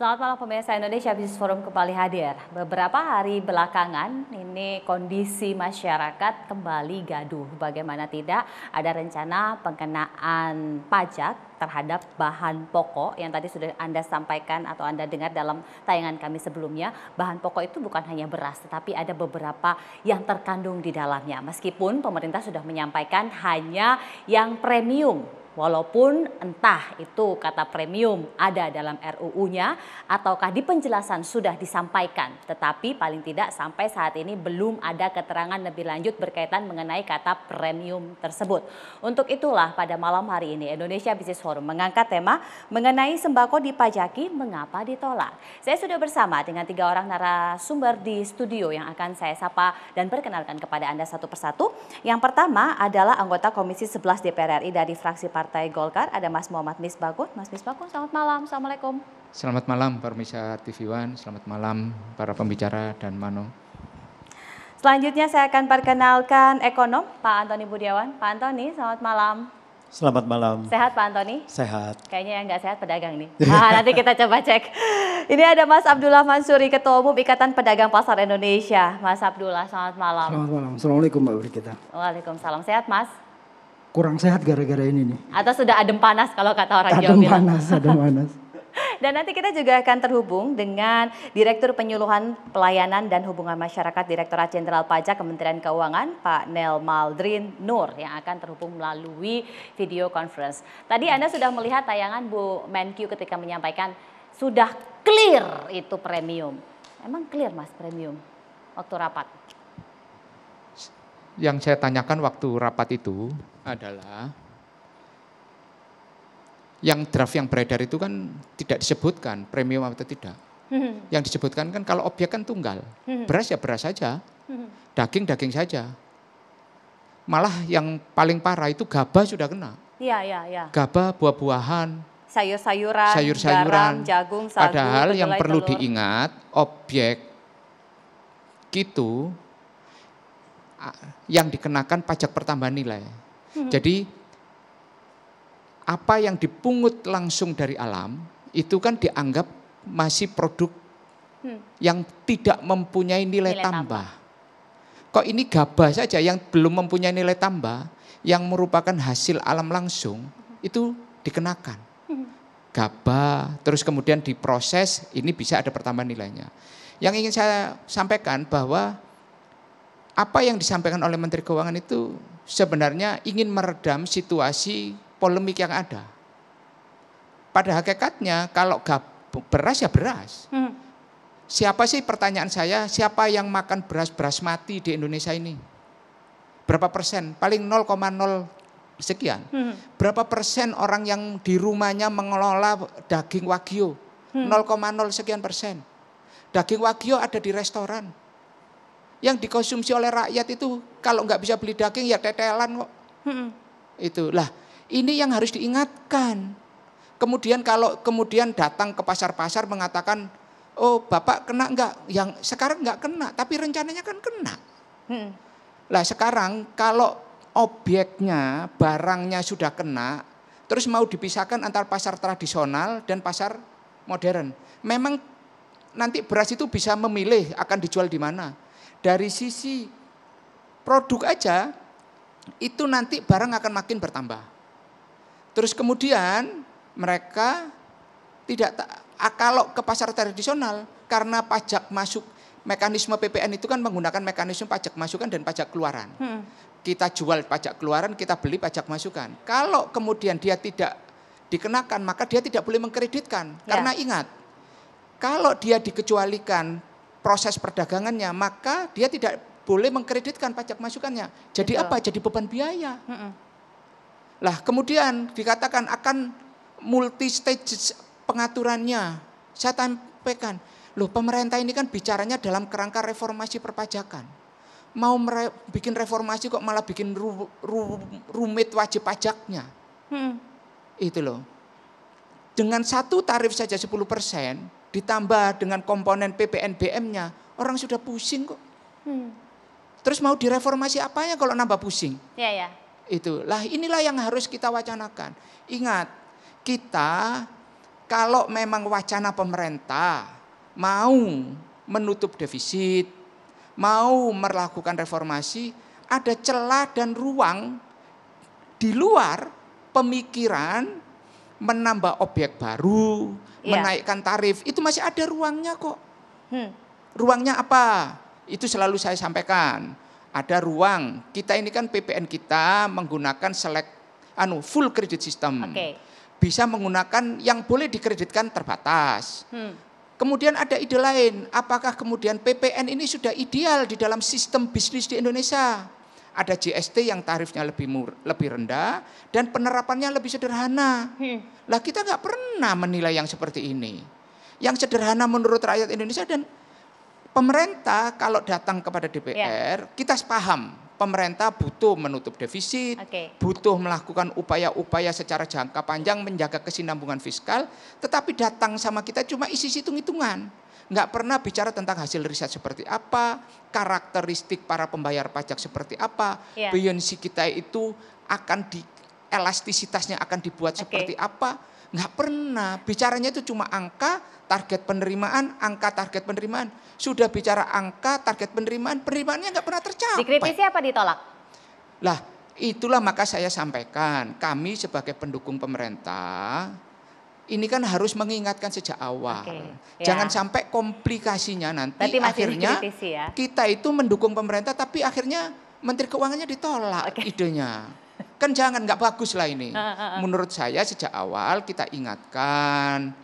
Selamat malam pemirsa, Indonesia Business Forum kembali hadir. Beberapa hari belakangan ini kondisi masyarakat kembali gaduh. Bagaimana tidak ada rencana pengenaan pajak terhadap bahan pokok yang tadi sudah Anda sampaikan atau Anda dengar dalam tayangan kami sebelumnya. Bahan pokok itu bukan hanya beras, tetapi ada beberapa yang terkandung di dalamnya. Meskipun pemerintah sudah menyampaikan hanya yang premium. Walaupun entah itu kata premium ada dalam RUU-nya ataukah di penjelasan sudah disampaikan, tetapi paling tidak sampai saat ini belum ada keterangan lebih lanjut berkaitan mengenai kata premium tersebut. Untuk itulah pada malam hari ini Indonesia Business Forum mengangkat tema mengenai sembako dipajaki mengapa ditolak. Saya sudah bersama dengan 3 orang narasumber di studio yang akan saya sapa dan perkenalkan kepada Anda satu persatu. Yang pertama adalah anggota Komisi 11 DPR RI dari fraksi Partai Golkar, ada Mas Muhammad Misbakun. Mas Misbakun, selamat malam. Assalamualaikum. Selamat malam pemirsa TV One, selamat malam para pembicara dan Mano. Selanjutnya saya akan perkenalkan ekonom Pak Antoni Budiawan. Pak Antoni, selamat malam. Selamat malam. Sehat Pak Antoni? Sehat. Kayaknya yang nggak sehat pedagang nih. Nanti kita coba cek. Ini ada Mas Abdullah Mansuri, Ketua Umum Ikatan Pedagang Pasar Indonesia. Mas Abdullah, selamat malam. Selamat malam. Assalamualaikum Mbak Brigita. Waalaikumsalam. Sehat Mas? Kurang sehat gara-gara ini nih. Atau sudah adem panas kalau kata orang Jawa bilang. Adem panas. Dan nanti kita juga akan terhubung dengan Direktur Penyuluhan Pelayanan dan Hubungan Masyarakat Direktorat Jenderal Pajak Kementerian Keuangan, Pak Nel Maldrin Nur, yang akan terhubung melalui video conference. Tadi Anda sudah melihat tayangan Bu Menkyu ketika menyampaikan sudah clear itu premium. Emang clear Mas premium waktu rapat? Yang saya tanyakan waktu rapat itu adalah yang draft yang beredar itu kan tidak disebutkan premium atau tidak. Yang disebutkan kan kalau objek kan tunggal. Beras ya beras saja, daging saja. Malah yang paling parah itu gabah sudah kena. Iya. Gabah, buah-buahan, sayur-sayuran, garam, jagung, sagu, padahal yang perlu telur. diingat objek itu yang dikenakan pajak pertambahan nilai. Jadi apa yang dipungut langsung dari alam itu kan dianggap masih produk yang tidak mempunyai nilai tambah. Kok ini gabah saja yang belum mempunyai nilai tambah, yang merupakan hasil alam langsung itu dikenakan. Gabah, terus kemudian diproses, ini bisa ada pertambahan nilainya. Yang ingin saya sampaikan bahwa apa yang disampaikan oleh Menteri Keuangan itu sebenarnya ingin meredam situasi polemik yang ada. Pada hakikatnya kalau beras ya beras. Siapa sih, pertanyaan saya, siapa yang makan beras mati di Indonesia ini? Berapa persen? Paling 0,0 sekian. Berapa persen orang yang di rumahnya mengelola daging wagyu? 0,0 sekian persen. Daging wagyu ada di restoran. Yang dikonsumsi oleh rakyat itu kalau nggak bisa beli daging ya tetelan kok. Itulah, ini yang harus diingatkan. Kemudian kalau kemudian datang ke pasar-pasar mengatakan, oh Bapak kena nggak? Yang sekarang nggak kena, tapi rencananya kan kena. Lah sekarang kalau objeknya, barangnya sudah kena, terus mau dipisahkan antara pasar tradisional dan pasar modern. Memang nanti beras itu bisa memilih akan dijual di mana. Dari sisi produk aja, itu nanti barang akan makin bertambah. Terus kemudian mereka kalau ke pasar tradisional, karena pajak masuk, mekanisme PPN itu kan menggunakan mekanisme pajak masukan dan pajak keluaran. Kita jual pajak keluaran, kita beli pajak masukan. Kalau kemudian dia tidak dikenakan, maka dia tidak boleh mengkreditkan. Karena ingat, kalau dia dikecualikan proses perdagangannya, maka dia tidak boleh mengkreditkan pajak masukannya. Jadi apa? Jadi beban biaya. Lah kemudian dikatakan akan multi stage pengaturannya. Saya sampaikan, loh pemerintah ini kan bicaranya dalam kerangka reformasi perpajakan. Mau bikin reformasi kok malah bikin rumit wajib pajaknya. Itu loh. Dengan satu tarif saja 10%, ditambah dengan komponen PPNBM-nya, orang sudah pusing kok. Terus mau direformasi apanya kalau nambah pusing? Iya. Itulah, inilah yang harus kita wacanakan. Ingat, kita Kalau memang wacana pemerintah mau menutup defisit, mau melakukan reformasi, ada celah dan ruang di luar pemikiran menambah objek baru, menaikkan tarif, itu masih ada ruangnya kok. Ruangnya apa? Itu selalu saya sampaikan. Ada ruang. Kita ini kan PPN kita menggunakan full credit system. Bisa menggunakan yang boleh dikreditkan terbatas. Kemudian ada ide lain, apakah kemudian PPN ini sudah ideal di dalam sistem bisnis di Indonesia? Ada JST yang tarifnya lebih rendah dan penerapannya lebih sederhana. Lah kita nggak pernah menilai yang seperti ini. Yang sederhana menurut rakyat Indonesia dan pemerintah kalau datang kepada DPR, kita paham pemerintah butuh menutup defisit, butuh melakukan upaya-upaya secara jangka panjang menjaga kesinambungan fiskal, tetapi datang sama kita cuma isi hitung-hitungan. Nggak pernah bicara tentang hasil riset seperti apa, karakteristik para pembayar pajak seperti apa, buoyancy kita itu akan elastisitasnya akan dibuat seperti apa. Nggak pernah, bicaranya itu cuma angka, target penerimaan, angka target penerimaan. Sudah bicara angka, target penerimaan, penerimaannya nggak pernah tercapai. Dikritisi apa ditolak? Lah, itulah maka saya sampaikan, kami sebagai pendukung pemerintah, ini kan harus mengingatkan sejak awal. Jangan sampai komplikasinya nanti akhirnya kita itu mendukung pemerintah, tapi akhirnya Menteri Keuangannya ditolak idenya. Kan jangan, nggak bagus lah ini. Menurut saya sejak awal kita ingatkan,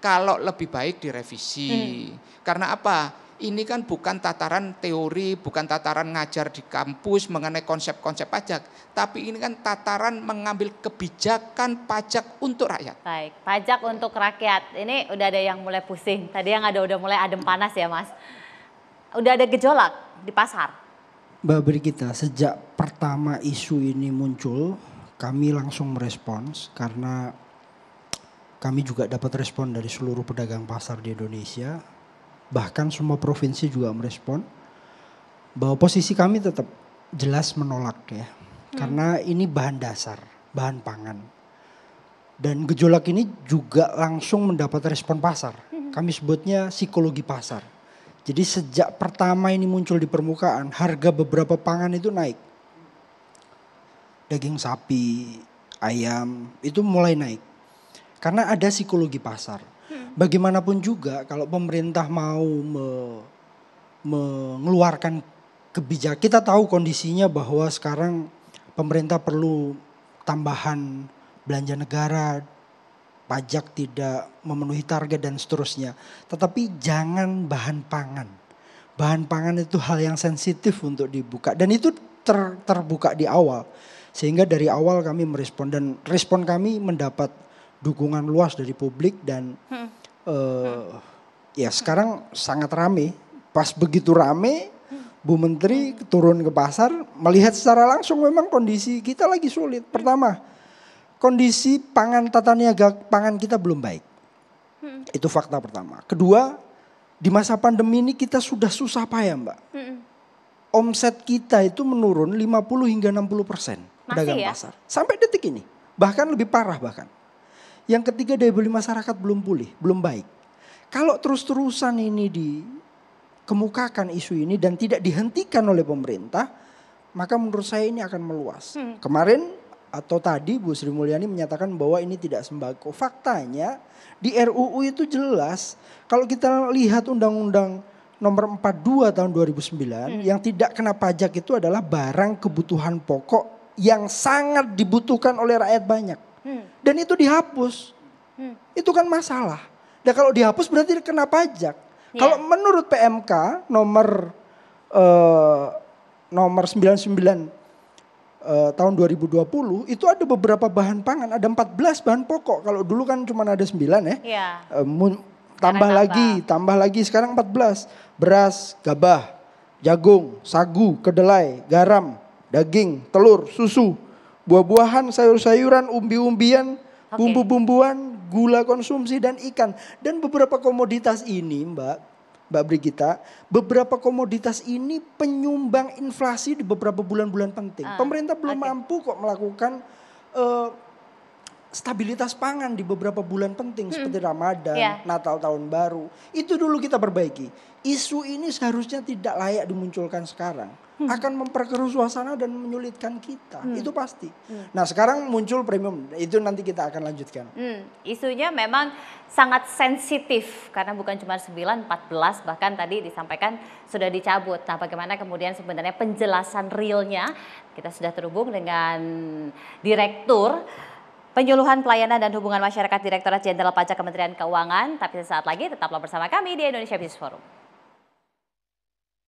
kalau lebih baik direvisi. Karena apa? Ini kan bukan tataran teori, bukan tataran ngajar di kampus mengenai konsep-konsep pajak. Tapi ini kan tataran mengambil kebijakan pajak untuk rakyat. Baik, pajak untuk rakyat. Ini udah ada yang mulai pusing. Tadi yang ada udah mulai adem panas ya Mas. Udah ada gejolak di pasar. Mbak Brigita, sejak pertama isu ini muncul, kami langsung merespons karena kami juga dapat respon dari seluruh pedagang pasar di Indonesia. Bahkan semua provinsi juga merespon bahwa posisi kami tetap jelas menolak ya. Karena ini bahan dasar, bahan pangan. Dan gejolak ini juga langsung mendapat respon pasar. Kami sebutnya psikologi pasar. Jadi sejak pertama ini muncul di permukaan, harga beberapa pangan itu naik. Daging sapi, ayam, itu mulai naik. Karena ada psikologi pasar. Bagaimanapun juga kalau pemerintah mau mengeluarkan kebijakan, kita tahu kondisinya bahwa sekarang pemerintah perlu tambahan belanja negara, pajak tidak memenuhi target dan seterusnya. Tetapi jangan bahan pangan. Bahan pangan itu hal yang sensitif untuk dibuka dan itu terbuka di awal. Sehingga dari awal kami merespon dan respon kami mendapat dukungan luas dari publik dan ya sekarang sangat rame. Pas begitu rame, Bu Menteri turun ke pasar melihat secara langsung memang kondisi kita lagi sulit. Pertama, kondisi pangan tata niaga pangan kita belum baik. Itu fakta pertama. Kedua, di masa pandemi ini kita sudah susah payah Mbak. Omset kita itu menurun 50 hingga 60% pedagang pasar. Sampai detik ini. Bahkan lebih parah bahkan. Yang ketiga, daya beli masyarakat belum pulih, belum baik. Kalau terus-terusan ini dikemukakan isu ini dan tidak dihentikan oleh pemerintah, maka menurut saya ini akan meluas. Kemarin atau tadi Bu Sri Mulyani menyatakan bahwa ini tidak sembako. Faktanya di RUU itu jelas, kalau kita lihat Undang-Undang Nomor 42 tahun 2009, yang tidak kena pajak itu adalah barang kebutuhan pokok yang sangat dibutuhkan oleh rakyat banyak. Dan itu dihapus. Itu kan masalah. Dan kalau dihapus berarti kena pajak. Kalau menurut PMK nomor 99 tahun 2020 itu ada beberapa bahan pangan, ada 14 bahan pokok. Kalau dulu kan cuma ada 9 ya. Tambah lagi sekarang 14. Beras, gabah, jagung, sagu, kedelai, garam, daging, telur, susu, buah-buahan, sayur-sayuran, umbi-umbian, bumbu-bumbuan, gula konsumsi dan ikan. Dan beberapa komoditas ini Mbak Brigita, beberapa komoditas ini penyumbang inflasi di beberapa bulan-bulan penting. Pemerintah belum mampu kok melakukan stabilitas pangan di beberapa bulan penting seperti Ramadan, Yeah. Natal, Tahun Baru. Itu dulu kita perbaiki. Isu ini seharusnya tidak layak dimunculkan sekarang. Akan memperkeruh suasana dan menyulitkan kita. Itu pasti. Nah sekarang muncul premium. Itu nanti kita akan lanjutkan. Isunya memang sangat sensitif karena bukan cuma 9, 14 bahkan tadi disampaikan sudah dicabut. Nah bagaimana kemudian sebenarnya penjelasan realnya? Kita sudah terhubung dengan Direktur Penyuluhan Pelayanan dan Hubungan Masyarakat Direktorat Jenderal Pajak Kementerian Keuangan. Tapi sesaat lagi tetaplah bersama kami di Indonesia Business Forum.